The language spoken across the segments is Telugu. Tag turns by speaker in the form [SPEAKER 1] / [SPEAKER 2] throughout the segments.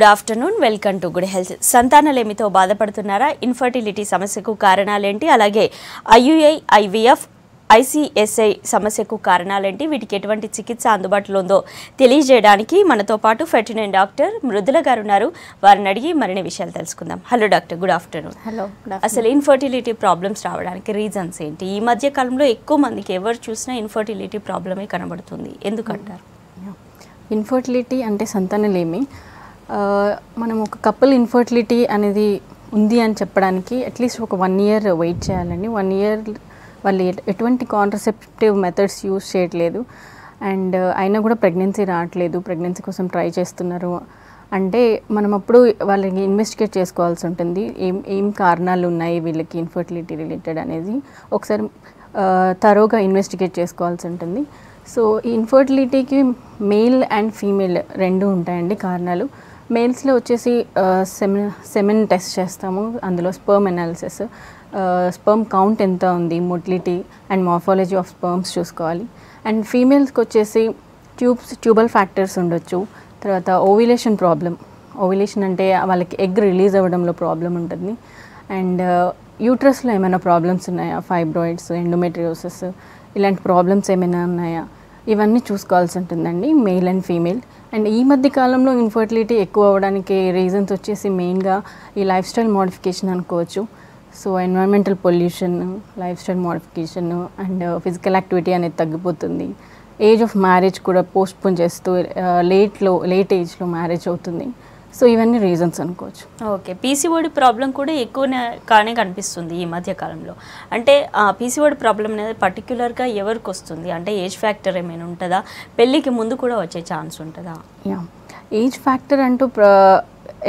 [SPEAKER 1] Good afternoon, welcome to good health. సంతానలేమితో బాధపడుతున్నారా? ఇన్ఫర్టిలిటీ సమస్యకు కారణాలేంటి? అలాగే ఐయుఐ, ఐవీఎఫ్, ఐసీఎస్ఐ సమస్యకు కారణాలేంటి? వీటికి ఎటువంటి చికిత్స అందుబాటులో ఉందో తెలియజేయడానికి మనతో పాటు ఫెర్టినరీ డాక్టర్ మృదుల గారు ఉన్నారు. వారిని అడిగి మరిన్ని విషయాలు తెలుసుకుందాం. Hello doctor, good afternoon.
[SPEAKER 2] Hello.
[SPEAKER 1] అసలు ఇన్ఫర్టిలిటీ ప్రాబ్లమ్స్ రావడానికి రీజన్స్ ఏంటి? ఈ మధ్య కాలంలో ఎక్కువ మందికి ఎవరు చూసినా ఇన్ఫర్టిలిటీ ప్రాబ్లమే కనబడుతుంది, ఎందుకంటారు?
[SPEAKER 2] ఇన్ఫర్టిలిటీ అంటే సంతానలేమి. మనం ఒక కపుల్ ఇన్ఫర్టిలిటీ అనేది ఉంది అని చెప్పడానికి అట్లీస్ట్ ఒక 1 year వెయిట్ చేయాలండి. 1 year వాళ్ళు ఎటువంటి కాంట్రసెప్టివ్ మెథడ్స్ యూజ్ చేయట్లేదు అండ్ అయినా కూడా ప్రెగ్నెన్సీ రావట్లేదు, ప్రెగ్నెన్సీ కోసం ట్రై చేస్తున్నారు అంటే మనం అప్పుడు వాళ్ళకి ఇన్వెస్టిగేట్ చేసుకోవాల్సి ఉంటుంది. ఏం కారణాలు ఉన్నాయి వీళ్ళకి ఇన్ఫర్టిలిటీ రిలేటెడ్ అనేది ఒకసారి తరోగా ఇన్వెస్టిగేట్ చేసుకోవాల్సి ఉంటుంది. సో ఈ ఇన్ఫర్టిలిటీకి మేల్ అండ్ ఫీమేల్ రెండు ఉంటాయండి కారణాలు. మేల్స్లో వచ్చేసి సెమెన్ టెస్ట్ చేస్తాము, అందులో స్పర్మ్ అనాలిసిస్, స్పర్మ్ కౌంట్ ఎంత ఉంది, motility and morphology of sperms చూసుకోవాలి. అండ్ ఫీమేల్స్కి వచ్చేసి ట్యూబల్ ఫ్యాక్టర్స్ ఉండొచ్చు, తర్వాత ఓవ్యులేషన్ ప్రాబ్లం. ఓవ్యులేషన్ అంటే వాళ్ళకి ఎగ్ రిలీజ్ అవ్వడంలో ప్రాబ్లం ఉంటుంది. అండ్ యూట్రస్లో ఏమైనా ప్రాబ్లమ్స్ ఉన్నాయా, ఫైబ్రాయిడ్స్, ఎండోమెట్రియోసిస్, ఇలాంటి ప్రాబ్లమ్స్ ఏమైనా ఉన్నాయా, ఇవన్నీ చూసుకోవాల్సి ఉంటుందండి మేల్ అండ్ ఫీమేల్. అండ్ ఈ మధ్య కాలంలో ఇన్ఫర్టిలిటీ ఎక్కువ అవ్వడానికి రీజన్స్ వచ్చేసి మెయిన్గా ఈ లైఫ్ స్టైల్ మోడిఫికేషన్ అనుకోవచ్చు. So environmental pollution, life style modification and physical activity అనేది తగ్గిపోతుంది. ఏజ్ ఆఫ్ మ్యారేజ్ కూడా పోస్ట్పోన్ చేస్తూ లేట్ ఏజ్లో మ్యారేజ్ అవుతుంది. సో ఇవన్నీ రీజన్స్ అనుకోవచ్చు.
[SPEAKER 1] ఓకే, పీసీఓడి ప్రాబ్లం కూడా ఎక్కువనే కనిపిస్తుంది ఈ మధ్య కాలంలో. అంటే పీసీఓడి ప్రాబ్లం అనేది పర్టిక్యులర్గా ఎవరికి వస్తుంది? అంటే ఏజ్ ఫ్యాక్టర్ ఏమైనా ఉంటుందా? పెళ్ళికి ముందు కూడా వచ్చే ఛాన్స్ ఉంటుందా?
[SPEAKER 2] ఏజ్ ఫ్యాక్టర్ అంటూ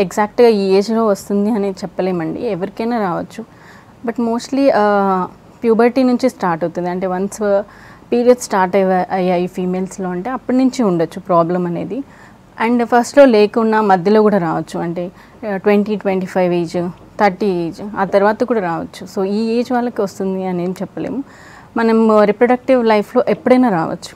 [SPEAKER 2] ఎగ్జాక్ట్గా ఈ ఏజ్లో వస్తుంది అని చెప్పలేమండి, ఎవరికైనా రావచ్చు. బట్ మోస్ట్లీ ప్యూబర్టీ నుంచి స్టార్ట్ అవుతుంది. అంటే వన్స్ పీరియడ్స్ స్టార్ట్ అయ్యాయి ఫీమేల్స్లో అంటే అప్పటి నుంచి ఉండొచ్చు ప్రాబ్లం అనేది. అండ్ ఫస్ట్లో లేకున్నా మధ్యలో కూడా రావచ్చు, అంటే 20-25 ఏజ్, 30 ఏజ్, ఆ తర్వాత కూడా రావచ్చు. సో ఈ ఏజ్ వాళ్ళకి వస్తుంది అని ఏం చెప్పలేము. మనం రిప్రొడక్టివ్ లైఫ్లో ఎప్పుడైనా రావచ్చు.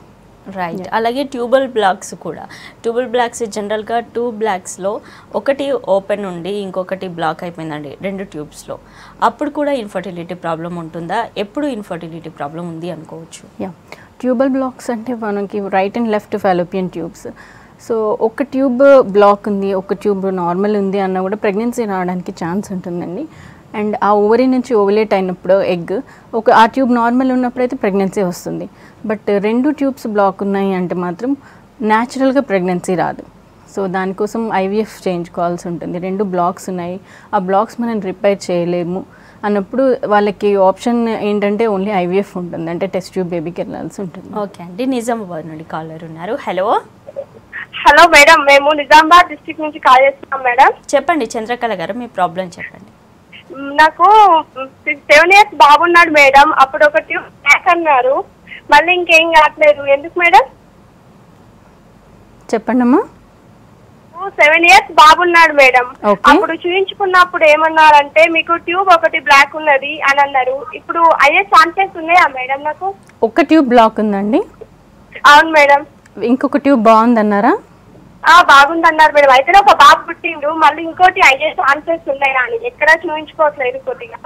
[SPEAKER 1] రైట్. అలాగే ట్యూబల్ బ్లాక్స్ కూడా. ట్యూబల్ బ్లాక్స్ జనరల్గా 2 బ్లాక్స్లో ఒకటి ఓపెన్ ఉండి ఇంకొకటి బ్లాక్ అయిపోయిందండి 2 ట్యూబ్స్లో. అప్పుడు కూడా ఇన్ఫర్టిలిటీ ప్రాబ్లం ఉంటుందా? ఎప్పుడు ఇన్ఫర్టిలిటీ ప్రాబ్లం ఉంది అనుకోవచ్చు?
[SPEAKER 2] ట్యూబల్ బ్లాక్స్ అంటే మనకి right and left Fallopian tubes. So ఒక ట్యూబ్ బ్లాక్ ఉంది, ఒక ట్యూబ్ నార్మల్ ఉంది అన్న కూడా ప్రెగ్నెన్సీ రావడానికి ఛాన్స్ ఉంటుందండి. అండ్ ఆ ఓవరీ నుంచి ఓవులేట్ అయినప్పుడు ఎగ్ ఆ ట్యూబ్ నార్మల్ ఉన్నప్పుడు అయితే ప్రెగ్నెన్సీ వస్తుంది. బట్ 2 ట్యూబ్స్ బ్లాక్ ఉన్నాయి అంటే మాత్రం న్యాచురల్గా ప్రెగ్నెన్సీ రాదు. సో దానికోసం ఐవీఎఫ్ చేయించుకోవాల్సి ఉంటుంది. 2 బ్లాక్స్ ఉన్నాయి, ఆ బ్లాక్స్ మనం రిపేర్ చేయలేము అన్నప్పుడు వాళ్ళకి ఆప్షన్ ఏంటంటే ఓన్లీ ఐవీఎఫ్ ఉంటుంది, అంటే టెస్ట్ ట్యూబ్ బేబీకి వెళ్ళాల్సి ఉంటుంది.
[SPEAKER 1] ఓకే అండి, నిజామాబాద్ నుండి కాలర్ ఉన్నారు.
[SPEAKER 3] హలో మేడం, మేము నిజామాబాద్ డిస్ట్రిక్ట్ నుంచి కాల్ చేస్తున్నాం మేడం.
[SPEAKER 1] చెప్పండి చంద్రకళ గారు, మీ ప్రాబ్లం చెప్పండి.
[SPEAKER 3] నాకు 7 years బాబున్నాడు మేడం. అప్పుడు ఒక ట్యూబ్ బ్లాక్ అన్నారు, మళ్ళీ ఇంకేం కావట్లేదు, ఎందుకు మేడం?
[SPEAKER 2] చెప్పండి అమ్మా.
[SPEAKER 3] 7 years బాబున్నాడు మేడం. అప్పుడు చూయించుకున్నప్పుడు ఏమన్నారంటే మీకు ట్యూబ్ ఒకటి బ్లాక్ ఉన్నది అని అన్నారు. ఇప్పుడు అయ్యే ఛాన్సెస్ ఉన్నాయా మేడం? నాకు
[SPEAKER 2] ఒక ట్యూబ్ బ్లాక్ ఉందండి.
[SPEAKER 3] అవును మేడం.
[SPEAKER 2] ఇంకొక ట్యూబ్ బాగుందన్నారా?
[SPEAKER 3] బాగుందన్నారు మేడం. అయితే ఒక బాబు పుట్టిండు, మళ్ళీ ఇంకోటి అయ్యే ఛాన్సెస్ ఉన్నాయా అని ఎక్కడ చూయించుకోవట్లేదు కొద్దిగా.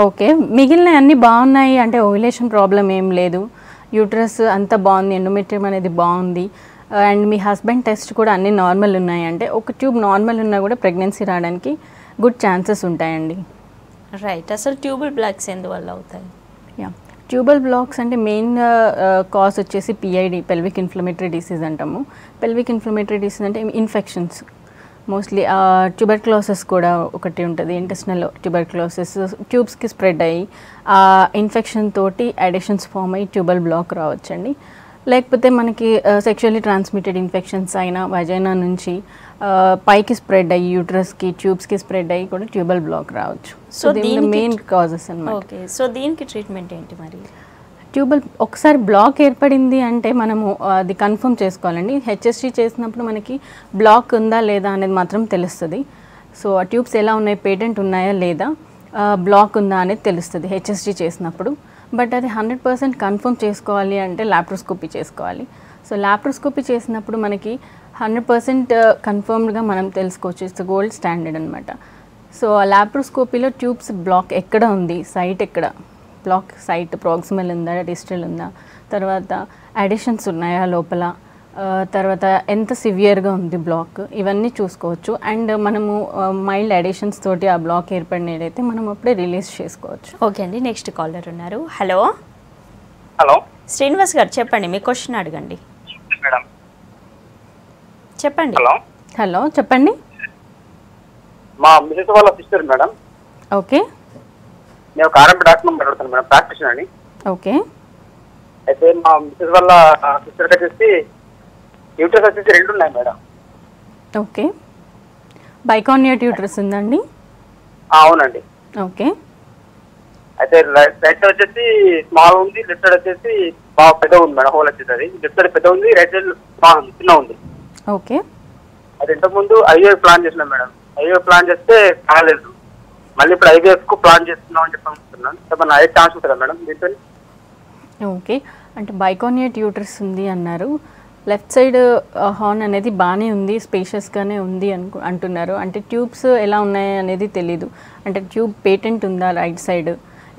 [SPEAKER 2] ఓకే, మిగిలిన అన్ని బాగున్నాయి అంటే ఓవ్యులేషన్ ప్రాబ్లం ఏం లేదు, యూట్రస్ అంతా బాగుంది, ఎండోమెట్రియం అనేది బాగుంది, అండ్ మీ హస్బెండ్ టెస్ట్ కూడా అన్ని నార్మల్ ఉన్నాయి అంటే ఒక ట్యూబ్ నార్మల్ ఉన్నా కూడా ప్రెగ్నెన్సీ రావడానికి గుడ్ ఛాన్సెస్ ఉంటాయండి.
[SPEAKER 1] రైట్. అసలు ట్యూబల్ బ్లాక్స్ ఎందువల్ల అవుతాయి?
[SPEAKER 2] ట్యూబల్ బ్లాక్స్ అంటే మెయిన్ కాజ్ వచ్చేసి పిఐడి, పెల్విక్ ఇన్ఫ్లమేటరీ డిసీజ్ అంటాము. పెల్విక్ ఇన్ఫ్లమేటరీ డిసీజ్ అంటే ఇన్ఫెక్షన్స్, మోస్ట్లీ ట్యూబర్క్లోసిస్ కూడా ఒకటి ఉంటుంది. ఇంటెస్టినల్ ట్యూబర్క్లోసిస్ ట్యూబ్స్కి స్ప్రెడ్ అయ్యి ఆ ఇన్ఫెక్షన్ తోటి అడిషన్స్ ఫామ్ అయ్యి ట్యూబల్ బ్లాక్ రావచ్చండి. లేకపోతే మనకి సెక్షువల్లీ ట్రాన్స్మిటెడ్ ఇన్ఫెక్షన్స్ అయినా వజైనా నుంచి పైకి స్ప్రెడ్ అయ్యి యూట్రస్కి, ట్యూబ్స్కి స్ప్రెడ్ అయ్యి కూడా ట్యూబల్ బ్లాక్ రావచ్చు. సో దీని మెయిన్ కాజెస్ అన్నమాట.
[SPEAKER 1] ఓకే, సో దీనికి ట్రీట్మెంట్ ఏంటి మరి?
[SPEAKER 2] ట్యూబల్ ఒకసారి బ్లాక్ ఏర్పడింది అంటే మనము అది కన్ఫర్మ్ చేసుకోవాలండి. హెచ్ఎస్జీ చేసినప్పుడు మనకి బ్లాక్ ఉందా లేదా అనేది మాత్రం తెలుస్తుంది. సో ఆ ట్యూబ్స్ ఎలా ఉన్నాయి, పేటెంట్ ఉన్నాయా లేదా, బ్లాక్ ఉందా అనేది తెలుస్తుంది హెచ్ఎస్జీ చేసినప్పుడు. బట్ అది 100% కన్ఫర్మ్ చేసుకోవాలి అంటే లాప్రోస్కోపీ చేసుకోవాలి. సో లాప్రోస్కోపీ చేసినప్పుడు మనకి 100% కన్ఫర్మ్డ్గా మనం తెలుసుకోవచ్చు. ఇట్స్ గోల్డ్ స్టాండర్డ్ అనమాట. సో ఆ లాప్రోస్కోపీలో ట్యూబ్స్ బ్లాక్ ఎక్కడ ఉంది, సైట్ ఎక్కడ, బ్లాక్ సైట్ ప్రాక్సిమల్ ఉందా, డిస్టల్ ఉందా, తర్వాత అడిషన్స్ ఉన్నాయా లోపల, తర్వాత ఎంత సివియర్గా ఉంది బ్లాక్, ఇవన్నీ చూసుకోవచ్చు. అండ్ మనము మైల్డ్ అడిషన్స్ తోటి ఆ బ్లాక్ ఏర్పడినదైతే మనం అప్పుడే రిలీజ్ చేసుకోవచ్చు.
[SPEAKER 1] ఓకే అండి, నెక్స్ట్ కాలర్ ఉన్నారు. హలో
[SPEAKER 4] హలో
[SPEAKER 1] శ్రీనివాస్ గారు చెప్పండి, మీ క్వశ్చన్ అడగండి.
[SPEAKER 4] మేడం
[SPEAKER 1] చెప్పండి.
[SPEAKER 4] హలో
[SPEAKER 2] హలో చెప్పండి.
[SPEAKER 4] మా మిసెస్ వాళ్ళ సిస్టర్ మేడం.
[SPEAKER 2] ఓకే
[SPEAKER 4] నేను ఒక ఆర్ఎంపీ డాక్టర్ మాట్లాడుతాను మేడం, ప్రాక్టీషన్ అని.
[SPEAKER 2] ఓకే
[SPEAKER 4] అయితే మా మిసెస్ వాళ్ళ సిస్టర్కి వచ్చేసి యూట్రస్ వచ్చేసి 2 ఉన్నాయి మేడం.
[SPEAKER 2] ఓకే బైకానియట్ యూట్రస్ ఉందండి?
[SPEAKER 4] అవునండి.
[SPEAKER 2] ఓకే
[SPEAKER 4] అయితే రైట్ సైడ్ వచ్చేసి స్మాల్ ఉంది, లెఫ్ట్ సైడ్ వచ్చేసి బాగా పెద్ద ఉంది మేడం. హోల్ వచ్చేసి అది లెఫ్ట్ సైడ్ పెద్ద ఉంది, రైట్ సైడ్ స్మాల్ ఉంది, చిన్న ఉంది.
[SPEAKER 2] ఓకే
[SPEAKER 4] అది ఇంతకుముందు ఐవీఎఫ్ ప్లాన్ చేసినాం మేడం. ఐవీఎఫ్ ప్లాన్ చేస్తే కాలేదు, మళ్ళీ ఇప్పుడు ఐవీఎఫ్ కు ప్లాన్ చేస్తున్నాం అని చెప్పనుకుంటున్నాను. ఏమన్నా అయ్యే ఛాన్స్ ఉంటుందా మేడం దీంతో?
[SPEAKER 2] ఓకే అంటే బైకానియట్ యూట్రస్ ఉంది అన్నారు. లెఫ్ట్ సైడ్ హార్న్ అనేది బాగానే ఉంది, స్పేషియస్గానే ఉంది అంటున్నారు. అంటే ట్యూబ్స్ ఎలా ఉన్నాయి అనేది తెలీదు. అంటే ట్యూబ్ పేటెంట్ ఉందా రైట్ సైడ్,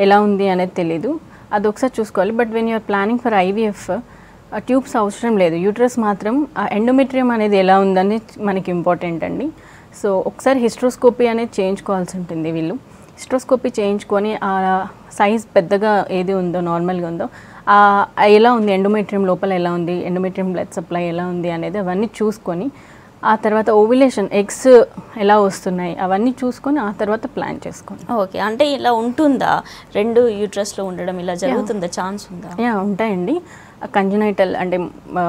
[SPEAKER 2] ఎలా ఉంది అనేది తెలీదు. అది ఒకసారి చూసుకోవాలి. But when you're planning for IVF tubes అవసరం లేదు, యూట్రస్ మాత్రం ఎండోమెట్రియం అనేది ఎలా ఉందని మనకి ఇంపార్టెంట్ అండి. సో ఒకసారి హిస్ట్రోస్కోపీ అనేది చేయించుకోవాల్సి ఉంటుంది. వీళ్ళు హిస్ట్రోస్కోపీ చేయించుకొని ఆ సైజ్ పెద్దగా ఏది ఉందో, నార్మల్గా ఉందో, ఎలా ఉంది ఎండోమెట్రియం లోపల ఎలా ఉంది, ఎండోమెట్రియం బ్లడ్ సప్లై ఎలా ఉంది అనేది అవన్నీ చూసుకొని ఆ తర్వాత ఓవ్యులేషన్ ఎగ్స్ ఎలా వస్తున్నాయి అవన్నీ చూసుకొని ఆ తర్వాత ప్లాన్ చేసుకోండి.
[SPEAKER 1] ఓకే అంటే ఇలా ఉంటుందా, 2 యూట్రస్లో ఉండడం ఇలా జరుగుతుందా, ఛాన్స్ ఉందా?
[SPEAKER 2] ఉంటాయండి. కంజనైటల్ అంటే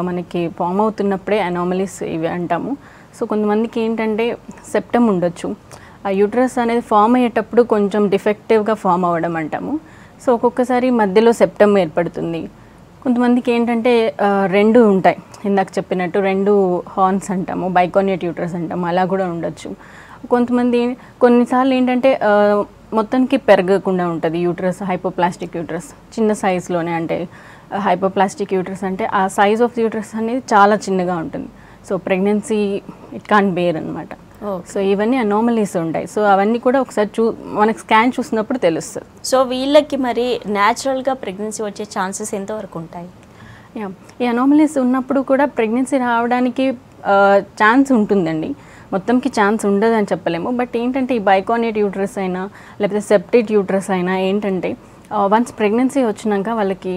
[SPEAKER 2] మనకి ఫామ్ అవుతున్నప్పుడే అనామలీస్ ఇవి అంటాము. సో కొంతమందికి ఏంటంటే సెప్టమ్ ఉండొచ్చు, ఆ యూట్రస్ అనేది ఫామ్ అయ్యేటప్పుడు కొంచెం డిఫెక్టివ్గా ఫామ్ అవ్వడం అంటాము. సో ఒక్కొక్కసారి మధ్యలో సెప్టమ్ ఏర్పడుతుంది. కొంతమందికి ఏంటంటే 2 ఉంటాయి, ఇందాక చెప్పినట్టు 2 హార్న్స్ అంటాము, బైకానియట్ యూట్రస్ అంటాము, అలా కూడా ఉండొచ్చు. కొంతమంది కొన్నిసార్లు ఏంటంటే మొత్తానికి పెరగకుండా ఉంటుంది యూట్రస్, హైపోప్లాస్టిక్ యూట్రస్, చిన్న సైజులోనే. అంటే హైపోప్లాస్టిక్ యూట్రస్ అంటే ఆ సైజ్ ఆఫ్ యూట్రస్ అనేది చాలా చిన్నగా ఉంటుంది. So pregnancy it can bear అనమాట. సో ఇవన్నీ అనామలీస్ ఉంటాయి. సో అవన్నీ కూడా ఒకసారి మనకి స్కాన్ చూసినప్పుడు తెలుస్తుంది.
[SPEAKER 1] సో వీళ్ళకి మరి న్యాచురల్గా ప్రెగ్నెన్సీ వచ్చే ఛాన్సెస్ ఎంతవరకు ఉంటాయి?
[SPEAKER 2] ఈ అనామలీస్ ఉన్నప్పుడు కూడా ప్రెగ్నెన్సీ రావడానికి ఛాన్స్ ఉంటుందండి, మొత్తంకి ఛాన్స్ ఉండదని చెప్పలేము. బట్ ఏంటంటే ఈ బైకానియట్ యూట్రస్ అయినా లేకపోతే సెప్టేట్ యూట్రస్ అయినా ఏంటంటే వన్స్ ప్రెగ్నెన్సీ వచ్చినాక వాళ్ళకి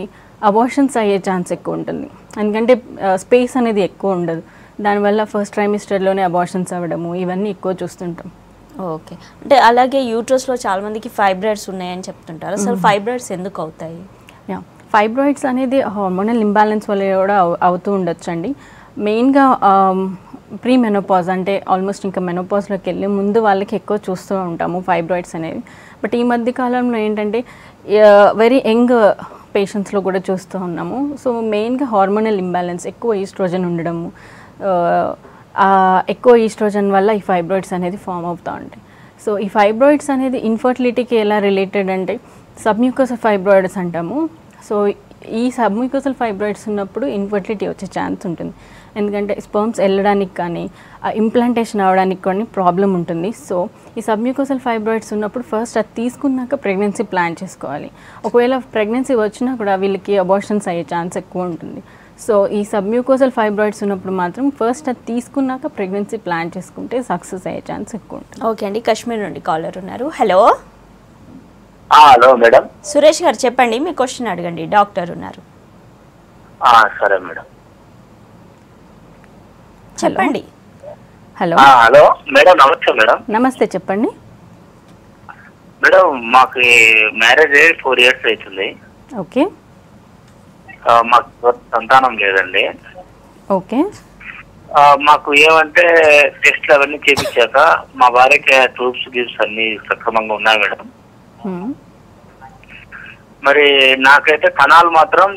[SPEAKER 2] అబార్షన్స్ అయ్యే ఛాన్స్ ఎక్కువ ఉంటుంది. ఎందుకంటే స్పేస్ అనేది ఎక్కువ ఉండదు, దానివల్ల ఫస్ట్ ట్రైమిస్టర్లోనే అబార్షన్స్ అవ్వడము ఇవన్నీ ఎక్కువ చూస్తుంటాం.
[SPEAKER 1] ఓకే అంటే అలాగే యూట్రస్లో చాలామందికి ఫైబ్రాయిడ్స్ ఉన్నాయని చెప్తుంటారు. అసలు ఫైబ్రాయిడ్స్ ఎందుకు అవుతాయి?
[SPEAKER 2] ఫైబ్రాయిడ్స్ అనేది హార్మోనల్ ఇంబ్యాలెన్స్ వల్ల కూడా అవుతూ ఉండొచ్చు అండి. మెయిన్గా ప్రీ మెనోపాజ్ అంటే ఆల్మోస్ట్ ఇంకా మెనోపాజ్లోకి వెళ్ళే ముందు వాళ్ళకి ఎక్కువ చూస్తూ ఉంటాము ఫైబ్రాయిడ్స్ అనేవి. బట్ ఈ మధ్య కాలంలో ఏంటంటే వెరీ యంగ్ పేషెంట్స్లో కూడా చూస్తూ ఉన్నాము. సో మెయిన్గా హార్మోనల్ ఇంబ్యాలెన్స్, ఎక్కువ ఈస్ట్రోజన్ ఉండడము, ఎక్కువ ఈస్ట్రోజన్ వల్ల ఈ ఫైబ్రాయిడ్స్ అనేది ఫామ్ అవుతూ ఉంటాయి. సో ఈ ఫైబ్రాయిడ్స్ అనేది ఇన్ఫర్టిలిటీకి ఎలా రిలేటెడ్ అంటే సబ్మ్యూకోసల్ ఫైబ్రాయిడ్స్ అంటాము. సో ఈ సబ్మ్యూకోసల్ ఫైబ్రాయిడ్స్ ఉన్నప్పుడు ఇన్ఫర్టిలిటీ వచ్చే ఛాన్స్ ఉంటుంది. ఎందుకంటే స్పర్మ్స్ వెళ్ళడానికి కానీ ఇంప్లాంటేషన్ అవ్వడానికి కానీ ప్రాబ్లం ఉంటుంది. సో ఈ సబ్మ్యూకోసల్ ఫైబ్రాయిడ్స్ ఉన్నప్పుడు ఫస్ట్ అది తీసుకున్నాక ప్రెగ్నెన్సీ ప్లాన్ చేసుకోవాలి. ఒకవేళ ప్రెగ్నెన్సీ వచ్చినా కూడా వీళ్ళకి అబార్షన్స్ అయ్యే ఛాన్స్ ఎక్కువ ఉంటుంది. సో ఈ సబ్మ్యూకోసల్ ఫైబ్రాయిడ్స్ ఉన్నప్పుడు మాత్రం ఫస్ట్ అది తీసుకున్నాక ప్రెగ్నెన్సీ ప్లాన్ చేసుకుంటే సక్సెస్ అయ్యే ఛాన్స్ ఎక్కువ ఉంటుంది.
[SPEAKER 1] ఓకే అండి, కాశ్మీర్ నుండి కాలర్ ఉన్నారు. Hello
[SPEAKER 4] hello madam.
[SPEAKER 1] సురేష్ గారు చెప్పండి, మీ క్వశ్చన్ అడగండి, డాక్టర్ ఉన్నారు.
[SPEAKER 4] సరే మేడం.
[SPEAKER 1] చెప్పండి.
[SPEAKER 2] హలో
[SPEAKER 4] హలో మేడం, నమస్తే మేడం.
[SPEAKER 2] నమస్తే చెప్పండి.
[SPEAKER 4] మేడం మాకు మ్యారేజ్ 4 years అవుతుంది.
[SPEAKER 2] ఓకే
[SPEAKER 4] మాకు సంతానం లేదండి.
[SPEAKER 2] ఓకే
[SPEAKER 4] మాకు ఏమంటే టెస్ట్లు అవన్నీ చేయించాక మా భార్యకి ట్యూబ్స్ గిబ్స్ అన్ని సక్రమంగా ఉన్నాయి మేడం. మరి నాకైతే కణాలు మాత్రం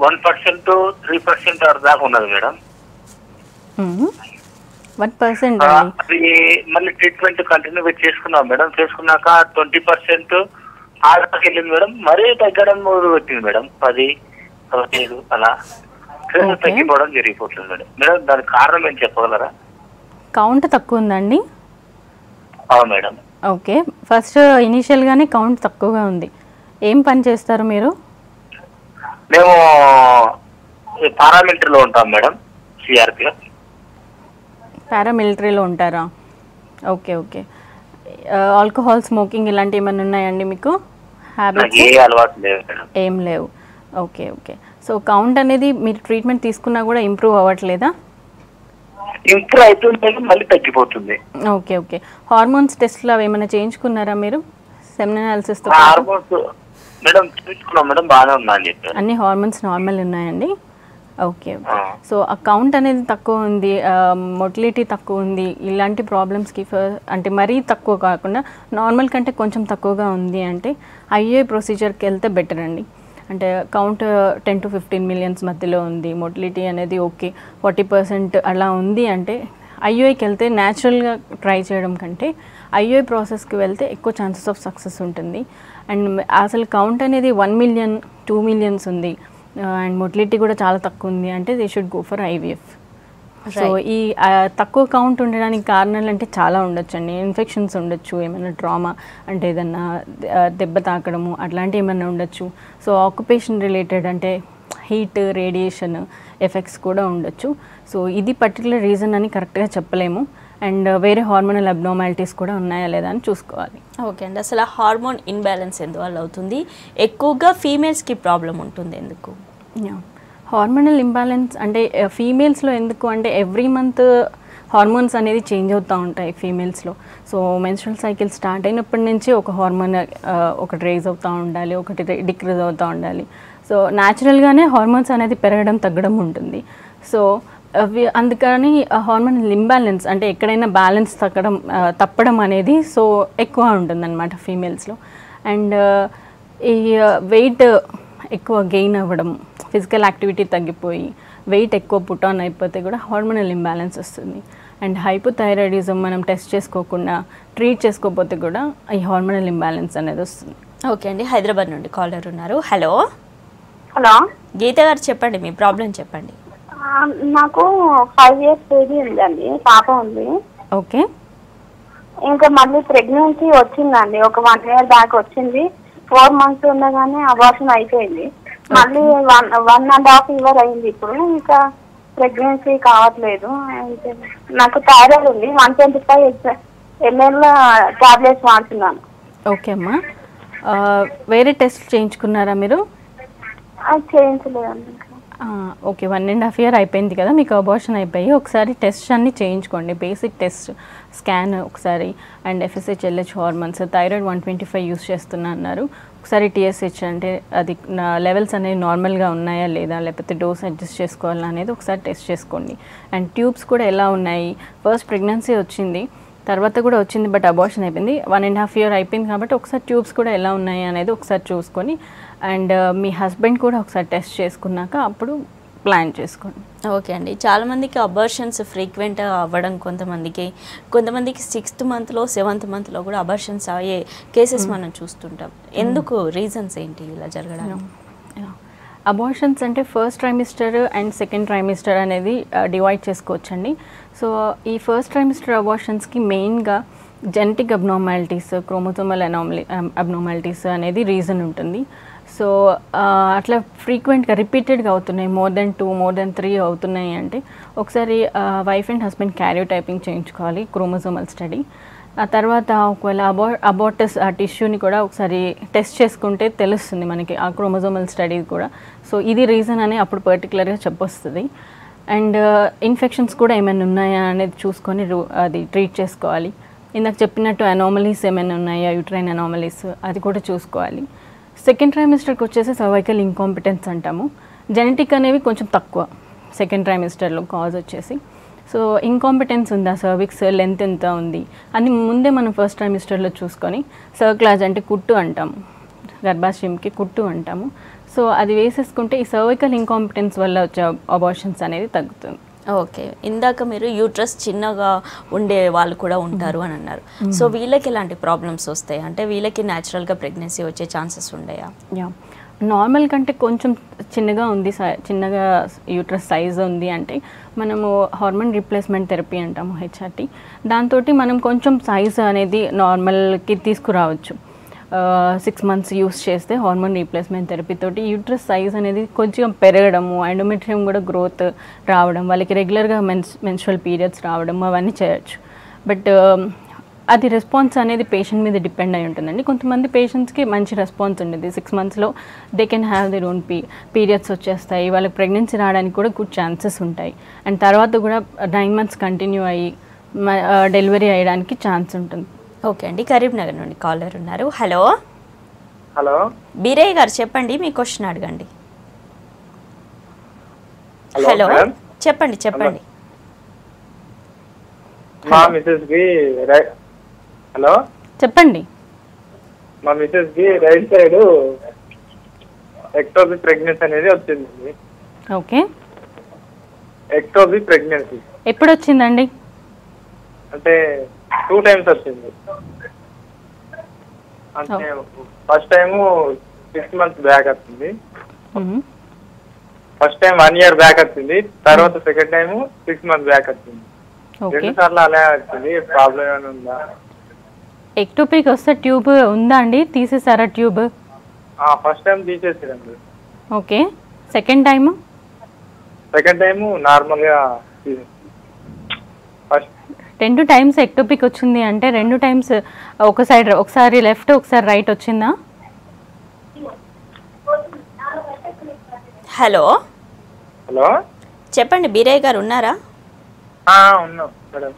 [SPEAKER 4] 1% 3% దాకా ఉన్నది మేడం.
[SPEAKER 2] 1%
[SPEAKER 4] అది మళ్ళీ ట్రీట్మెంట్ కంటిన్యూ చేసుకున్నాం మేడం. చేసుకున్నాక 20% ఆడకి వెళ్ళింది మేడం. మరీ తగ్గడం పెట్టింది మేడం, 10 15 అలా.
[SPEAKER 5] తగ్గిపోవడం జరిగిపోతుంది మేడం. మేడం దానికి కారణం ఏం చెప్పగలరా?
[SPEAKER 2] కౌంట్ తక్కువ ఉందండి?
[SPEAKER 5] అవును మేడం.
[SPEAKER 2] ఓకే, ఫస్ట్ ఇనీషియల్గానే కౌంట్ తక్కువగా ఉంది. ఏం పని చేస్తారు మీరు?
[SPEAKER 5] మేము పారామిలిటరీలో ఉంటాం మేడం, సిఆర్పిలో.
[SPEAKER 2] పారామిలిటరీలో ఉంటారా? Okay okay. ఆల్కహాల్, స్మోకింగ్ ఇలాంటివి ఏమైనా ఉన్నాయండి మీకు? హ్యాబిట్స్ ఏం లేవు. Okay okay. సో కౌంట్ అనేది మీరు ట్రీట్మెంట్ తీసుకున్నా కూడా ఇంప్రూవ్ అవ్వట్లేదా?
[SPEAKER 5] ఇంప్రూవ్ అవుతుంది, మళ్ళీ తగ్గిపోతుంది.
[SPEAKER 2] Okay okay. హార్మోన్స్ టెస్ట్లు అవి ఏమైనా చేయించుకున్నారా మీరు? సెమిన్ అనాలిసిస్ తో
[SPEAKER 5] హార్మోన్స్ మేడం చూసుకున్నాం మేడం, బాగానే ఉందని చెప్పారు.
[SPEAKER 2] అన్ని హార్మోన్స్ నార్మల్ ఉన్నాయండి? Okay okay. సో ఆ కౌంట్ అనేది తక్కువ ఉంది, మొటిలిటీ తక్కువ ఉంది, ఇలాంటి ప్రాబ్లమ్స్కి అంటే మరీ తక్కువ కాకుండా నార్మల్ కంటే కొంచెం తక్కువగా ఉంది అంటే ఐఏ ప్రొసీజర్కి వెళ్తే బెటర్ అండి. అంటే కౌంట్ 10 to 15 మిలియన్స్ మధ్యలో ఉంది, మొటిలిటీ అనేది ఓకే 40% అలా ఉంది అంటే ఐయుఐకి వెళ్తే న్యాచురల్గా ట్రై చేయడం కంటే ఐయుఐ ప్రాసెస్కి వెళ్తే ఎక్కువ ఛాన్సెస్ ఆఫ్ సక్సెస్ ఉంటుంది. అండ్ అసలు కౌంట్ అనేది 1 million 2 millions ఉంది అండ్ మొటిలిటీ కూడా చాలా తక్కువ ఉంది అంటే they should go for IVF. So ఈ తక్కువ కౌంట్ ఉండడానికి కారణాలు అంటే చాలా ఉండొచ్చు అండి. ఇన్ఫెక్షన్స్ ఉండొచ్చు, ఏమైనా ట్రామా అంటే ఏదన్నా దెబ్బ తాకడము అట్లాంటివి ఏమైనా ఉండొచ్చు. సో ఆక్యుపేషన్ రిలేటెడ్ అంటే హీట్, రేడియేషన్ ఎఫెక్ట్స్ కూడా ఉండొచ్చు. సో ఇది పర్టికులర్ రీజన్ అని కరెక్ట్గా చెప్పలేము. అండ్ వేరే హార్మోనల్ అబ్నార్మాలిటీస్ కూడా ఉన్నాయా లేదా అని చూసుకోవాలి.
[SPEAKER 1] ఓకే అండి. అసలు హార్మోన్ ఇన్బ్యాలెన్స్ ఎందువల్ల అవుతుంది? ఎక్కువగా ఫీమేల్స్కి ప్రాబ్లం ఉంటుంది ఎందుకు?
[SPEAKER 2] హార్మోనల్ ఇంబ్యాలెన్స్ అంటే ఫీమేల్స్లో ఎందుకు అంటే ఎవ్రీ మంత్ హార్మోన్స్ అనేది చేంజ్ అవుతూ ఉంటాయి ఫీమేల్స్లో. సో మెన్స్ట్రువల్ సైకిల్ స్టార్ట్ అయినప్పటి నుంచి ఒక హార్మోన్ ఒకటి రేజ్ అవుతూ ఉండాలి, ఒకటి డిక్రీజ్ అవుతూ ఉండాలి. సో న్యాచురల్గానే హార్మోన్స్ అనేది పెరగడం తగ్గడం ఉంటుంది. సో అందుకని హార్మోనల్ ఇంబ్యాలెన్స్ అంటే ఎక్కడైనా బ్యాలెన్స్ తప్పడం అనేది సో ఎక్కువ ఉంటుందన్నమాట ఫీమేల్స్లో. అండ్ ఈ వెయిట్ ఎక్కువ గెయిన్ అవ్వడం, ఫిజికల్ యాక్టివిటీ తగ్గిపోయి వెయిట్ ఎక్కువ పుట్ ఆన్ అయిపోతే కూడా హార్మోనల్ ఇంబ్యాలెన్స్ వస్తుంది. అండ్ హైపోథైరాయిడిజం మనం టెస్ట్ చేసుకోకుండా ట్రీట్ చేసుకోకపోతే కూడా ఈ హార్మోనల్ ఇంబ్యాలెన్స్ అనేది వస్తుంది.
[SPEAKER 1] ఓకే అండి. హైదరాబాద్ నుండి కాలర్ ఉన్నారు. హలో
[SPEAKER 3] హలో
[SPEAKER 1] గీత గారు, చెప్పండి మీ ప్రాబ్లం చెప్పండి.
[SPEAKER 3] నాకు 5 years బేబీ ఉందండి, పాప ఉంది.
[SPEAKER 2] ఓకే.
[SPEAKER 3] ఇంకా మళ్ళీ ప్రెగ్నెన్సీ వచ్చిందండి, ఒక 1 year బ్యాక్ వచ్చింది. 4 months ఉండగానే అబార్షన్ అయిపోయింది. మళ్ళీ 1.5 years అయింది. ఇప్పుడు ఇంకా ప్రెగ్నెన్సీ కావట్లేదు. నాకు థైరాయిడ్ ఉంది, 125 ml టాబ్లెట్స్ వాడుతున్నాను.
[SPEAKER 2] ఓకే అమ్మా. వేరే టెస్ట్ చేయించుకున్నారా మీరు?
[SPEAKER 3] చేయించలేదండి.
[SPEAKER 2] ఓకే, 1.5 years అయిపోయింది కదా మీకు అబార్షన్ అయిపోయి. ఒకసారి టెస్ట్ అన్నీ చేయించుకోండి, బేసిక్ టెస్ట్, స్కాన్ ఒకసారి, and FSH LH hormones, thyroid 125 use చేస్తున్నా అన్నారు. ఒకసారి TSH అంటే అది లెవెల్స్ అనేవి నార్మల్గా ఉన్నాయా లేదా, లేకపోతే డోస్ అడ్జస్ట్ చేసుకోవాలా అనేది ఒకసారి టెస్ట్ చేసుకోండి. అండ్ ట్యూబ్స్ కూడా ఎలా ఉన్నాయి, ఫస్ట్ ప్రెగ్నెన్సీ వచ్చింది, తర్వాత కూడా వచ్చింది, బట్ అబార్షన్ అయిపోయింది. 1.5 years అయిపోయింది కాబట్టి ఒకసారి ట్యూబ్స్ కూడా ఎలా ఉన్నాయి అనేది ఒకసారి చూసుకొని, అండ్ మీ హస్బెండ్ కూడా ఒకసారి టెస్ట్ చేసుకున్నాక అప్పుడు ప్లాన్ చేసుకోండి.
[SPEAKER 1] ఓకే అండి. చాలామందికి అబార్షన్స్ ఫ్రీక్వెంట్ అవ్వడం, కొంతమందికి 6th monthలో 7th monthలో కూడా అబార్షన్స్ అయ్యే కేసెస్ మనం చూస్తుంటాం. ఎందుకు, రీజన్స్ ఏంటి ఇలా జరగడానికి?
[SPEAKER 2] అబార్షన్స్ అంటే first trimester and second trimester అనేది డివైడ్ చేసుకోవచ్చండి. సో ఈ ఫస్ట్ ట్రైమిస్టర్ అబార్షన్స్కి మెయిన్గా జెనెటిక్ అబ్నార్మాలిటీస్, క్రోమోసోమల్ అబ్నార్మాలిటీస్ అనేది రీజన్ ఉంటుంది. సో అట్లా ఫ్రీక్వెంట్గా రిపీటెడ్గా అవుతున్నాయి, more than 2 more than 3 అవుతున్నాయి అంటే ఒకసారి వైఫ్ అండ్ హస్బెండ్ క్యారియోటైపింగ్ చేయించుకోవాలి, క్రోమోసోమల్ స్టడీ. ఆ తర్వాత ఒకవేళ అబార్టస్ ఆ టిష్యూని కూడా ఒకసారి టెస్ట్ చేసుకుంటే తెలుస్తుంది మనకి ఆ క్రోమోసోమల్ స్టడీ కూడా. సో ఇది రీజన్ అని అప్పుడు పర్టికులర్గా చెప్పొస్తుంది. అండ్ ఇన్ఫెక్షన్స్ కూడా ఏమైనా ఉన్నాయా అనేది చూసుకొని అది ట్రీట్ చేసుకోవాలి. ఇందాక చెప్పినట్టు అనామలీస్ ఏమైనా ఉన్నాయా, యూట్రైన్ అనామలీస్, అది కూడా చూసుకోవాలి. సెకండ్ ట్రైమిస్టర్కి వచ్చేసి సర్వైకల్ ఇంకాంపిటెన్స్ అంటాము. జెనెటిక్ అనేవి కొంచెం తక్కువ సెకండ్ ట్రైమిస్టర్లో కాజ్ వచ్చేసి. సో ఇంకాంపిటెన్స్ ఉందా, సర్విక్స్ లెంత్ ఎంత ఉంది అని ముందే మనం ఫస్ట్ ట్రైమిస్టర్లో చూసుకొని, సర్క్లాజ్ అంటే కుట్టు అంటాము, గర్భాశయంకి కుట్టు అంటాము. సో అది వేసేసుకుంటే ఈ సర్వైకల్ ఇంకాంపిటెన్స్ వల్ల వచ్చే అబార్షన్స్ అనేది తగ్గుతుంది.
[SPEAKER 1] ఓకే. ఇందాక మీరు యూట్రస్ చిన్నగా ఉండే వాళ్ళు కూడా ఉంటారు అని అన్నారు. సో వీళ్ళకి ఎలాంటి ప్రాబ్లమ్స్ వస్తాయి అంటే వీళ్ళకి న్యాచురల్గా ప్రెగ్నెన్సీ వచ్చే ఛాన్సెస్ ఉండయా?
[SPEAKER 2] యా, నార్మల్ కంటే కొంచెం చిన్నగా ఉంది, చిన్నగా యూట్రస్ సైజ్ ఉంది అంటే మనము హార్మోన్ రీప్లేస్మెంట్ థెరపీ అంటాము హెచ్ఆర్టీ. దాంతో మనం కొంచెం సైజ్ అనేది నార్మల్కి తీసుకురావచ్చు. 6 months యూస్ చేస్తే హార్మోన్ రీప్లేస్మెంట్ థెరపీ తోటి యూట్రస్ సైజ్ అనేది కొంచెం పెరగడము, ఎండోమెట్రియం కూడా గ్రోత్ రావడం, వాళ్ళకి రెగ్యులర్గా మెన్స్ట్రువల్ పీరియడ్స్ రావడం అవన్నీ చేయొచ్చు. బట్ అది రెస్పాన్స్ అనేది పేషెంట్ మీద డిపెండ్ అయి ఉంటుందండి. కొంతమంది పేషెంట్స్కి మంచి రెస్పాన్స్ ఉండేది, 6 monthsలో they can have their own periods వచ్చేస్తాయి, వాళ్ళకి ప్రెగ్నెన్సీ రావడానికి కూడా గుడ్ ఛాన్సెస్ ఉంటాయి. అండ్ తర్వాత కూడా 9 months కంటిన్యూ అయ్యి డెలివరీ అయ్యడానికి ఛాన్స్ ఉంటుంది.
[SPEAKER 1] ఓకే అండి, కరీంనగర్ నుండి కాలర్ ఉన్నారు. హలో
[SPEAKER 4] హలో
[SPEAKER 1] బీరయ్య గారు చెప్పండి, మీ క్వశ్చన్ అడగండి. హలో చెప్పండి.
[SPEAKER 4] మా మిసెస్ కి హలో
[SPEAKER 2] చెప్పండి.
[SPEAKER 4] మా మిసెస్ కి రైట్ సైడ్ ఎక్టోపిక్ ప్రెగ్నెన్సీ అనేది వచ్చింది.
[SPEAKER 2] ఓకే,
[SPEAKER 4] ఎక్టోపిక్ ప్రెగ్నెన్సీ
[SPEAKER 2] ఎప్పుడు వచ్చిందండి?
[SPEAKER 4] అంటే 2 times వచ్చింది. అంటే ఫస్ట్ టైం 6 months బ్యాక్ వచ్చింది, ఫస్ట్ టైం 1 year బ్యాక్ వచ్చింది, తర్వాత సెకండ్ టైం 6 months బ్యాక్ వచ్చింది. 2 సార్లు అలా వచ్చింది. ప్రాబ్లం ఏమైనా ఉందా?
[SPEAKER 2] ఎక్టోపిక్ వస్తే ట్యూబ్ ఉందా అండి? తీసేసారా ట్యూబ్?
[SPEAKER 4] ఫస్ట్ టైం తీసేసారండి.
[SPEAKER 2] ఓకే, సెకండ్ టైము
[SPEAKER 4] నార్మల్ గా ఫస్ట్
[SPEAKER 2] 2 times ఎక్టోపిక్ వచ్చింది అంటే 2 times ఒకసారి లెఫ్ట్ ఒకసారి రైట్ వచ్చిందా?
[SPEAKER 1] హలో
[SPEAKER 4] హలో
[SPEAKER 1] చెప్పండి, బీరయ్య గారు ఉన్నారా?
[SPEAKER 4] ఉన్నాం మేడం.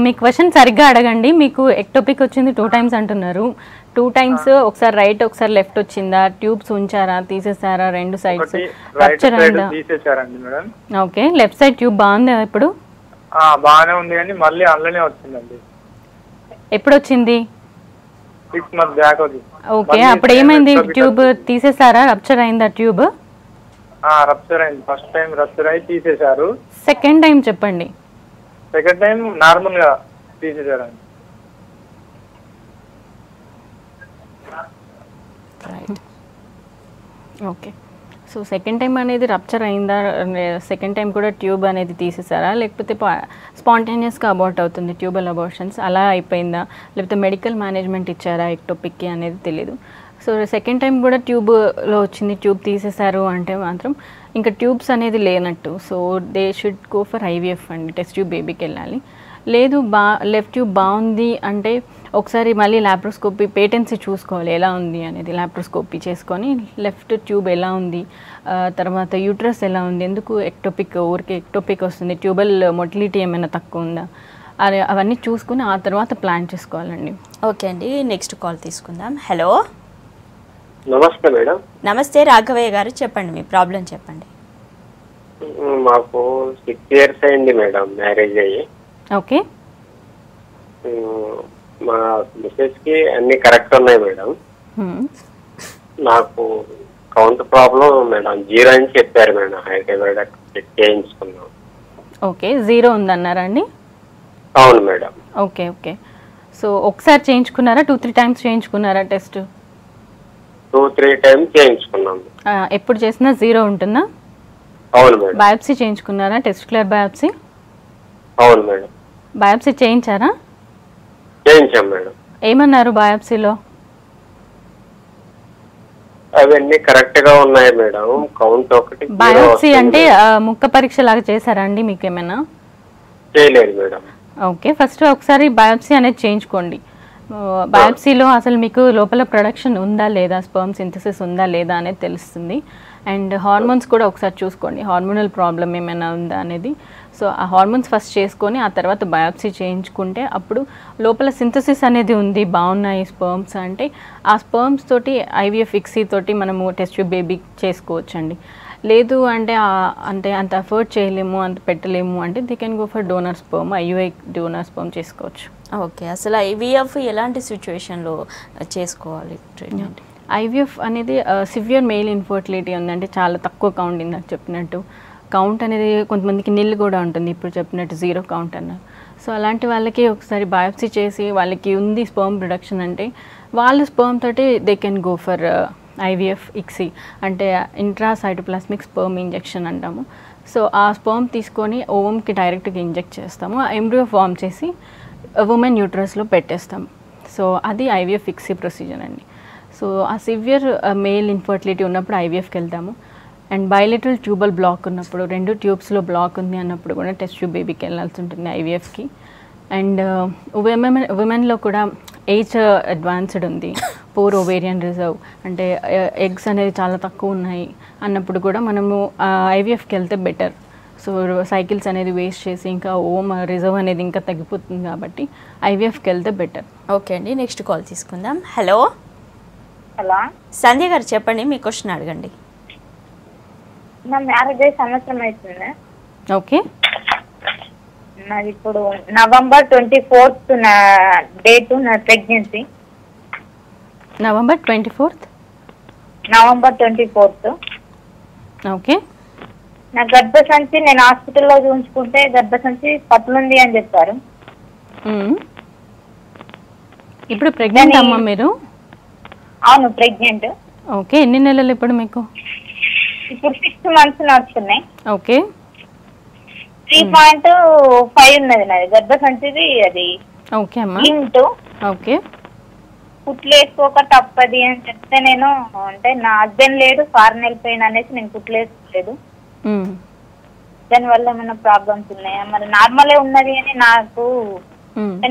[SPEAKER 2] మీ క్వశ్చన్ సరిగ్గా అడగండి. మీకు ఎక్టోపిక్ వచ్చింది 2 times అంటున్నారు. 2 times ఒకసారి రైట్ ఒకసారి లెఫ్ట్ వచ్చిందా? ట్యూబ్స్ ఉంచారా, తీసేసారా? 2 sides రప్చర్ అయిందా?
[SPEAKER 4] తీసేసారండి madam.
[SPEAKER 2] Okay, left side tube బాగుందా ఇప్పుడు?
[SPEAKER 4] బాగానే ఉంది కానీ మళ్ళీ అందులోనే వచ్చిందండి.
[SPEAKER 2] ఎప్పుడు వచ్చింది?
[SPEAKER 4] 6 months బ్యాక్ వచ్చింది.
[SPEAKER 2] ఓకే, అప్పుడు ఏమైంది? ట్యూబ్ తీసేసారా? రప్చర్ అయిందా ట్యూబ్?
[SPEAKER 4] రప్చర్ అయింది. ఫస్ట్ టైం రప్చర్ అయి తీసేశారు.
[SPEAKER 2] సెకండ్ టైం చెప్పండి.
[SPEAKER 4] సెకండ్ టైం నార్మల్ గా తీసేశారండి.
[SPEAKER 2] ఓకే, సో సెకండ్ టైం అనేది రప్చర్ అయిందా? సెకండ్ టైం కూడా ట్యూబ్ అనేది తీసేసారా? లేకపోతే స్పాంటేనియస్గా అబార్ట్ అవుతుంది, ట్యూబల్ అబార్షన్స్ అలా అయిపోయిందా? లేకపోతే మెడికల్ మేనేజ్మెంట్ ఇచ్చారా ఎక్టోపిక్కి అనేది తెలియదు. సో సెకండ్ టైం కూడా ట్యూబ్లో వచ్చింది, ట్యూబ్ తీసేశారు అంటే మాత్రం ఇంకా ట్యూబ్స్ అనేది లేనట్టు. So they should go for IVF అండి, టెస్ట్ ట్యూబ్ బేబీకి వెళ్ళాలి. లేదు లెఫ్ట్ ట్యూబ్ బాగుంది అంటే ఒకసారి మళ్ళీ ల్యాప్రోస్కోపీ పేటెన్సీ చూసుకోవాలి ఎలా ఉంది అనేది. ల్యాప్రోస్కోపీ చేసుకొని లెఫ్ట్ ట్యూబ్ ఎలా ఉంది, తర్వాత యూట్రస్ ఎలా ఉంది, ఎందుకు ఊరికే ఎక్టోపిక్ వస్తుంది, ట్యూబల్ మొటిలిటీ ఏమైనా తక్కువ ఉందా, అవన్నీ చూసుకుని ఆ తర్వాత ప్లాన్ చేసుకోవాలండి.
[SPEAKER 1] ఓకే అండి, నెక్స్ట్ కాల్ తీసుకుందాం. హలో
[SPEAKER 6] నమస్తే మేడం.
[SPEAKER 1] నమస్తే రాఘవయ్య గారు, చెప్పండి మీ ప్రాబ్లం చెప్పండి.
[SPEAKER 6] మాకు 6 years అయింది మేడం మ్యారేజ్ అయ్యి.
[SPEAKER 2] ఓకే,
[SPEAKER 6] మా మిసెస్ కి అన్ని కరెక్ట్ ఉన్నాయి మేడం. నాకు కౌంట్ ప్రాబ్లం మేడం 0 అని చెప్పారు మేడం. హైదరాబాద్ చెక్ చేయించుకున్నాం.
[SPEAKER 2] ఓకే, 0 ఉందన్నారా అండి?
[SPEAKER 6] అవును మేడం.
[SPEAKER 2] ఓకే ఓకే, సో ఒకసారి చేయించుకున్నారా, 2-3 times చేయించుకున్నారా టెస్ట్?
[SPEAKER 6] 2-3 times చేయించుకున్నాం.
[SPEAKER 2] ఎప్పుడు చేసినా 0 ఉంటుందా?
[SPEAKER 6] అవును మేడం.
[SPEAKER 2] బయాప్సీ చేయించుకున్నారా, టెస్టిక్యులర్ బయాప్సీ?
[SPEAKER 6] అవును మేడం.
[SPEAKER 2] బయాప్సీ చేయించారా?
[SPEAKER 6] చేయించాం మేడం.
[SPEAKER 2] ఏమన్నారు బయాప్సీలో?
[SPEAKER 6] అవన్నీ కరెక్ట్ గా ఉన్నాయి మేడం. కౌంట్ ఒకటి.
[SPEAKER 2] బయాప్సీ అంటే ముక్క పరీక్ష లాగా చేశారా అండి మీకు ఏమైనా?
[SPEAKER 6] చేయలేదు మేడం.
[SPEAKER 2] ఓకే, ఫస్ట్ ఒకసారి బయాప్సీ అనేది చేయించుకోండి. బయాప్సీలో అసలు మీకు లోపల ప్రొడక్షన్ ఉందా లేదా, స్పర్మ్ సింథసిస్ ఉందా లేదా అనేది తెలుస్తుంది. అండ్ హార్మోన్స్ కూడా ఒకసారి చూసుకోండి, హార్మోనల్ ప్రాబ్లం ఏమైనా ఉందా అనేది. సో ఆ హార్మోన్స్ ఫస్ట్ చేసుకొని ఆ తర్వాత బయాప్సీ చేయించుకుంటే అప్పుడు లోపల సింథసిస్ అనేది ఉంది, బాగున్నాయి స్పర్మ్స్ అంటే ఆ స్పర్మ్స్ తోటి ఐవీఎఫ్ ఇక్సీ తోటి మనము టెస్ట్ ట్యూబ్ బేబీ చేసుకోవచ్చండి. లేదు అంటే అంత అఫోర్డ్ చేయలేము, అంత పెట్టలేము అంటే they can go for donor sperm, IUI donor sperm చేసుకోవచ్చు.
[SPEAKER 1] ఓకే, అసలు ఐవీఎఫ్ ఎలాంటి సిచ్యువేషన్లో చేసుకోవాలి ట్రీట్మెంట్?
[SPEAKER 2] ఐవీఎఫ్ అనేది సివియర్ మెయిల్ ఇన్ఫర్టిలిటీ ఉందంటే చాలా తక్కువ కౌంట్ ఇందాక చెప్పినట్టు. కౌంట్ అనేది కొంతమందికి నిల్ కూడా ఉంటుంది, ఇప్పుడు చెప్పినట్టు 0 కౌంట్ అన్నారు. సో అలాంటి వాళ్ళకి ఒకసారి బయాప్సీ చేసి వాళ్ళకి ఉంది స్పర్మ్ ప్రొడక్షన్ అంటే వాళ్ళ స్పర్మ్ తోటి they can go for IVF ICSI అంటే ఇంట్రాసైటోప్లాస్మిక్ స్పర్మ్ ఇంజెక్షన్ అంటాము. సో ఆ స్పర్మ్ తీసుకొని ఓవంకి డైరెక్ట్గా ఇంజెక్ట్ చేస్తాము. ఎంబ్రియో ఫామ్ చేసి ఉమెన్ యూట్రస్లో పెట్టేస్తాము. సో అది ఐవీఎఫ్ ఇక్సీ ప్రొసీజర్ అండి. సో ఆ సివియర్ మేల్ ఇన్ఫర్టిలిటీ ఉన్నప్పుడు ఐవీఎఫ్కి వెళ్తాము. అండ్ బయోలెటరల్ ట్యూబల్ బ్లాక్ ఉన్నప్పుడు 2 ట్యూబ్స్లో బ్లాక్ ఉంది అన్నప్పుడు కూడా టెస్ట్ ట్యూబ్ బేబీకి వెళ్ళాల్సి ఉంటుంది ఐవీఎఫ్కి. అండ్ ఉమెన్లో కూడా ఏజ్ అడ్వాన్స్డ్ ఉంది, పూర్ ఓవేరియన్ రిజర్వ్ అంటే ఎగ్స్ అనేది చాలా తక్కువ ఉన్నాయి అన్నప్పుడు కూడా మనము ఐవీఎఫ్కి వెళ్తే బెటర్. సో సైకిల్స్ అనేది వేస్ట్ చేసి ఇంకా ఓమ్ రిజర్వ్ అనేది ఇంకా తగ్గిపోతుంది కాబట్టి ఐవీఎఫ్కి వెళ్తే బెటర్.
[SPEAKER 1] ఓకే అండి, నెక్స్ట్ కాల్ తీసుకుందాం. హలో
[SPEAKER 3] హలో,
[SPEAKER 1] సంధ్య గారు చెప్పండి, మీ క్వశ్చన్ అడగండి.
[SPEAKER 3] నా మ్యారేజ్ అయ్యి సంవత్సరం అవుతుంది.
[SPEAKER 2] ఓకే,
[SPEAKER 3] నాది ఇప్పుడు November 24th నా డేట్ నా ప్రెగ్నెన్సీ.
[SPEAKER 2] November 24th. ఓకే,
[SPEAKER 3] నా గర్భసంచి నేను హాస్పిటల్లో చూపించుకుంటే గర్భసంచి పట్లుంది అని చెప్పారు.
[SPEAKER 2] ఇప్పుడు ప్రెగ్నెంట్ అమ్మా మీరు?
[SPEAKER 3] అవును, ప్రెగ్నెంట్.
[SPEAKER 2] ఓకే, ఎన్ని నెలలు ఇప్పుడు మీకు?
[SPEAKER 3] ఇప్పుడు 6 months నడుస్తున్నాయి.
[SPEAKER 2] ఓకే,
[SPEAKER 3] 3.5 ఉన్నది నాది గర్భసంచిది. అది
[SPEAKER 2] ఓకే అమ్మా. ఓకే,
[SPEAKER 3] కుట్లు వేసుకోక తప్పది అని చెప్తే నేను అంటే నా హస్బెండ్ లేడు, ఫారెన్ వెళ్ళిపోయిన అనేసి నేను కుట్లు వేసుకోలేదు. దానివల్ల ఏమైనా ప్రాబ్లమ్స్ ఉన్నాయా? మరి నార్మలే ఉన్నది అని నాకు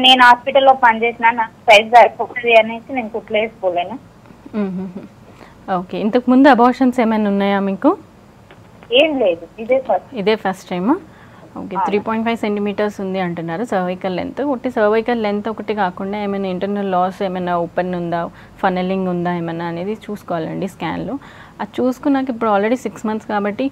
[SPEAKER 3] నేను హాస్పిటల్లో పనిచేసిన నాకు సైజ్ సరిపోతుంది అనేసి నేను కుట్లు వేసుకోలేను.
[SPEAKER 2] ఓకే, ఇంతకు ముందు అబార్షన్స్ ఏమైనా ఉన్నాయా మీకు?
[SPEAKER 3] ఏం లేదు, ఇదే ఫస్ట్
[SPEAKER 2] టైమా? ఓకే, 3.5 centimeters ఉంది అంటున్నారు సర్వైకల్ లెంత్. ఒకటి సర్వైకల్ లెంత్ ఒకటి కాకుండా ఏమైనా ఇంటర్నల్ లాస్, ఏమైనా ఓపెన్ ఉందా, ఫనలింగ్ ఉందా ఏమైనా అనేది చూసుకోవాలండి స్కాన్లో. అది చూసుకున్నాక ఇప్పుడు ఆల్రెడీ 6 months కాబట్టి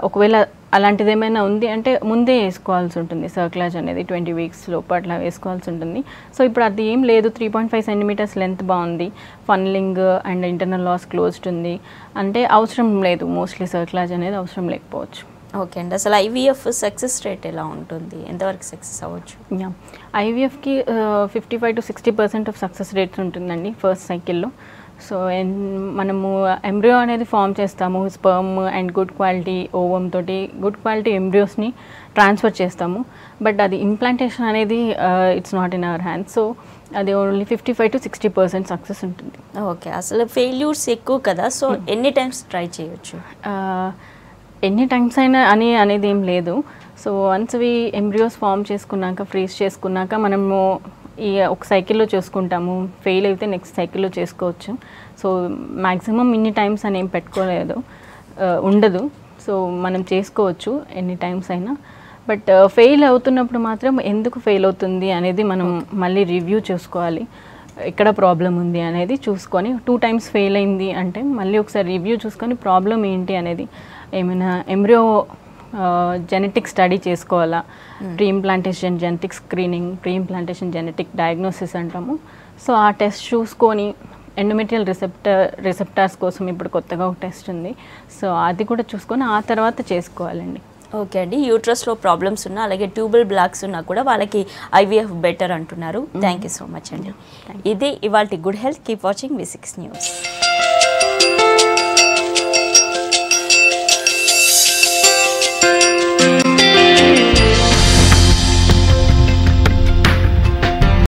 [SPEAKER 2] ఒకవేళ అలాంటిది ఏమైనా ఉంది అంటే ముందే వేసుకోవాల్సి ఉంటుంది. సర్క్లాజ్ అనేది 20 weeks లోపు అట్లా వేసుకోవాల్సి ఉంటుంది. సో ఇప్పుడు అది ఏం లేదు, 3.5 centimeters లెంత్ బాగుంది, ఫనలింగ్ అండ్ ఇంటర్నల్ లాస్ క్లోజ్డ్ ఉంది అంటే అవసరం లేదు. మోస్ట్లీ సర్క్లాజ్ అనేది అవసరం లేకపోవచ్చు.
[SPEAKER 1] ఓకే అండి, అసలు ఐవీఎఫ్ సక్సెస్ రేట్ ఎలా ఉంటుంది, ఎంతవరకు సక్సెస్ అవ్వచ్చు?
[SPEAKER 2] ఐవీఎఫ్కి 55 to 60% ఆఫ్ సక్సెస్ రేట్స్ ఉంటుందండి ఫస్ట్ సైకిల్లో. సో మనము ఎంబ్రియో అనేది ఫామ్ చేస్తాము, sperm and good quality ovum తోటి గుడ్ క్వాలిటీ ఎంబ్రియోస్ని ట్రాన్స్ఫర్ చేస్తాము. బట్ అది ఇంప్లాంటేషన్ అనేది it's not in our hands. So అది ఓన్లీ 55 to 60% సక్సెస్ ఉంటుంది.
[SPEAKER 1] ఓకే, అసలు ఫెయిల్యూర్స్ ఎక్కువ కదా, సో ఎన్ని టైమ్స్ ట్రై చేయొచ్చు?
[SPEAKER 2] ఎన్ని టైమ్స్ అయినా అనేది ఏం లేదు. సో వన్స్ అవి ఎంబ్రియోస్ ఫామ్ చేసుకున్నాక, ఫ్రీజ్ చేసుకున్నాక మనము ఈ ఒక సైకిల్లో చేసుకుంటాము. ఫెయిల్ అయితే నెక్స్ట్ సైకిల్లో చేసుకోవచ్చు. సో మ్యాక్సిమం ఇన్ని టైమ్స్ అని ఏం పెట్టుకోలేదు, ఉండదు. సో మనం చేసుకోవచ్చు ఎన్ని టైమ్స్ అయినా. బట్ ఫెయిల్ అవుతున్నప్పుడు మాత్రం ఎందుకు ఫెయిల్ అవుతుంది అనేది మనం మళ్ళీ రివ్యూ చేసుకోవాలి. ఎక్కడ ప్రాబ్లం ఉంది అనేది చూసుకొని 2 times ఫెయిల్ అయింది అంటే మళ్ళీ ఒకసారి రివ్యూ చూసుకొని ప్రాబ్లం ఏంటి అనేది, ఏమైనా ఎంబ్రియో జెనెటిక్ స్టడీ చేసుకోవాలా, pre implantation genetic screening, pre implantation genetic diagnosis అంటాము. సో ఆ టెస్ట్ చూసుకొని ఎండోమెట్రియల్ రిసెప్టార్స్ కోసం ఇప్పుడు కొత్తగా ఒక టెస్ట్ ఉంది. సో అది కూడా చూసుకొని ఆ తర్వాత చేసుకోవాలండి.
[SPEAKER 1] ఓకే అండి, యూట్రస్లో ప్రాబ్లమ్స్ ఉన్నా అలాగే ట్యూబల్ బ్లాక్స్ ఉన్నా కూడా వాళ్ళకి ఐవీఎఫ్ బెటర్ అంటున్నారు. థ్యాంక్ యూ సో మచ్ అండి. ఇది ఇవాల్టి good health. Keep watching V6 News.